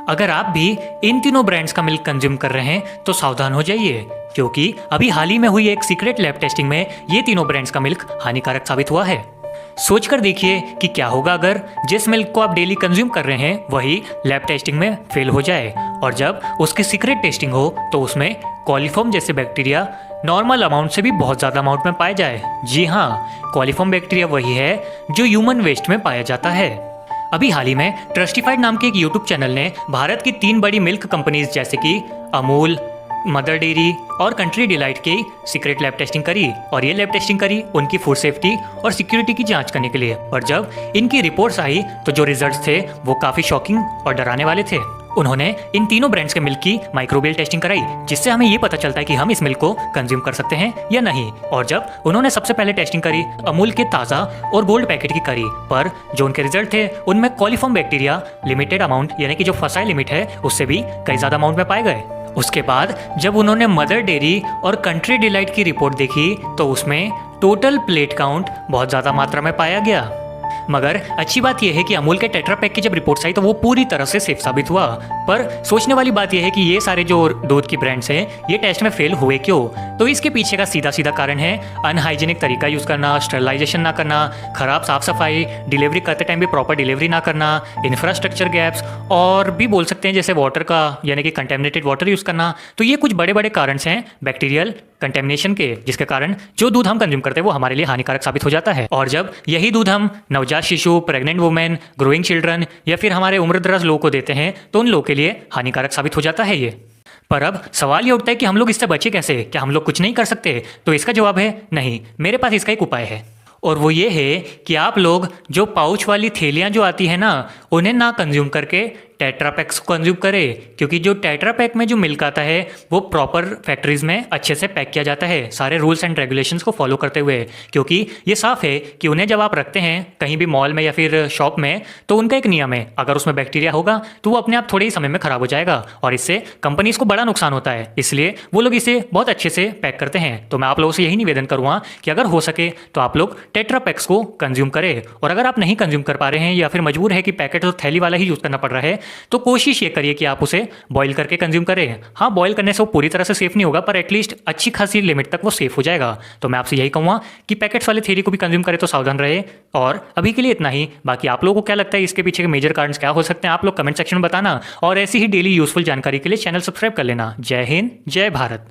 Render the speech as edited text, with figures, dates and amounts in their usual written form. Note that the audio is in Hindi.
अगर आप भी इन तीनों ब्रांड्स का मिल्क कंज्यूम कर रहे हैं तो सावधान हो जाइए, क्योंकि अभी हाल ही में हुई एक सीक्रेट लैब टेस्टिंग में ये तीनों ब्रांड्स का मिल्क हानिकारक साबित हुआ है। सोचकर देखिए कि क्या होगा अगर जिस मिल्क को आप डेली कंज्यूम कर रहे हैं वही लैब टेस्टिंग में फेल हो जाए और जब उसकी सीक्रेट टेस्टिंग हो तो उसमें कॉलीफॉर्म जैसे बैक्टीरिया नॉर्मल अमाउंट से भी बहुत ज़्यादा अमाउंट में पाया जाए। जी हाँ, कॉलीफॉर्म बैक्टीरिया वही है जो ह्यूमन वेस्ट में पाया जाता है। अभी हाल ही में ट्रस्टिफाइड नाम के एक यूट्यूब चैनल ने भारत की 3 बड़ी मिल्क कंपनीज जैसे कि अमूल, मदर डेयरी और कंट्री डिलाइट की सीक्रेट लैब टेस्टिंग करी और ये लैब टेस्टिंग करी उनकी फूड सेफ्टी और सिक्योरिटी की जांच करने के लिए। और जब इनकी रिपोर्ट्स आई तो जो रिजल्ट्स थे वो काफ़ी शॉकिंग और डराने वाले थे। उन्होंने इन तीनों ब्रांड्स के मिल्क की माइक्रोबियल टेस्टिंग कराई, जिससे हमें ये पता चलता है कि हम इस मिल्क को कंज्यूम कर सकते हैं या नहीं। और जब उन्होंने सबसे पहले टेस्टिंग करी अमूल के ताज़ा और गोल्ड पैकेट की करी, पर जो उनके रिजल्ट थे उनमें कॉलीफॉर्म बैक्टीरिया लिमिटेड अमाउंट यानी कि जो फसाई लिमिट है उससे भी कई ज़्यादा अमाउंट में पाए गए। उसके बाद जब उन्होंने मदर डेयरी और कंट्री डिलाइट की रिपोर्ट देखी तो उसमें टोटल प्लेट काउंट बहुत ज़्यादा मात्रा में पाया गया। मगर अच्छी बात यह है कि अमूल के टेट्रा पैक की जब रिपोर्ट्स आई तो वो पूरी तरह से सेफ साबित हुआ। पर सोचने वाली बात यह है कि ये सारे जो दूध की ब्रांड्स हैं ये टेस्ट में फेल हुए क्यों? तो इसके पीछे का सीधा सीधा कारण है अनहाइजीनिक तरीका यूज़ करना, स्टरलाइजेशन ना करना, खराब साफ सफाई, डिलीवरी करते टाइम भी प्रॉपर डिलीवरी ना करना, इंफ्रास्ट्रक्चर गैप्स और भी बोल सकते हैं जैसे वाटर का यानी कि कंटेमिनेटेड वाटर यूज़ करना। तो ये कुछ बड़े बड़े कारण हैं बैक्टीरियल कंटेमिनेशन के, जिसके कारण जो दूध हम कंज्यूम करते हैं वो हमारे लिए हानिकारक साबित हो जाता है। और जब यही दूध हम नवजात शिशु, प्रेग्नेंट वुमेन, ग्रोइंग चिल्ड्रन या फिर हमारे उम्रदराज लोगों को देते हैं तो उन लोगों के लिए हानिकारक साबित हो जाता है ये। पर अब सवाल ये उठता है कि हम लोग इससे बचे कैसे? क्या हम लोग कुछ नहीं कर सकते? तो इसका जवाब है नहीं, मेरे पास इसका एक उपाय है और वो ये है कि आप लोग जो पाउच वाली थैलियाँ जो आती है ना उन्हें ना कंज्यूम करके टेट्रा पैक्स को कंज्यूम करें, क्योंकि जो टेट्रा पैक में जो मिल्क आता है वो प्रॉपर फैक्ट्रीज में अच्छे से पैक किया जाता है सारे रूल्स एंड रेगुलेशंस को फॉलो करते हुए। क्योंकि ये साफ है कि उन्हें जब आप रखते हैं कहीं भी मॉल में या फिर शॉप में तो उनका एक नियम है, अगर उसमें बैक्टीरिया होगा तो वो अपने आप थोड़े ही समय में खराब हो जाएगा और इससे कंपनीज को बड़ा नुकसान होता है। इसलिए वो लोग इसे बहुत अच्छे से पैक करते हैं। तो मैं आप लोगों से यही निवेदन करूँगा कि अगर हो सके तो आप लोग टेट्रा पैक्स को कंज्यूम करें। और अगर आप नहीं कंज्यूम कर पा रहे हैं या फिर मजबूर है कि पैकेट और थैली वाला ही यूज़ करना पड़ रहा है तो कोशिश ये करिए कि आप उसे बॉईल करके कंज्यूम करें। हाँ, बॉईल करने से वो पूरी तरह से सेफ नहीं होगा पर एटलीस्ट अच्छी खासी लिमिट तक वो सेफ हो जाएगा। तो मैं आपसे यही कहूँगा कि पैकेट्स वाले थैली को भी कंज्यूम करें तो सावधान रहे। और अभी के लिए इतना ही। बाकी आप लोगों को क्या लगता है इसके पीछे के मेजर कारण क्या हो सकते हैं आप लोग कमेंट सेक्शन में बताना और ऐसी ही डेली यूजफुल जानकारी के लिए चैनल सब्सक्राइब कर लेना। जय हिंद, जय भारत।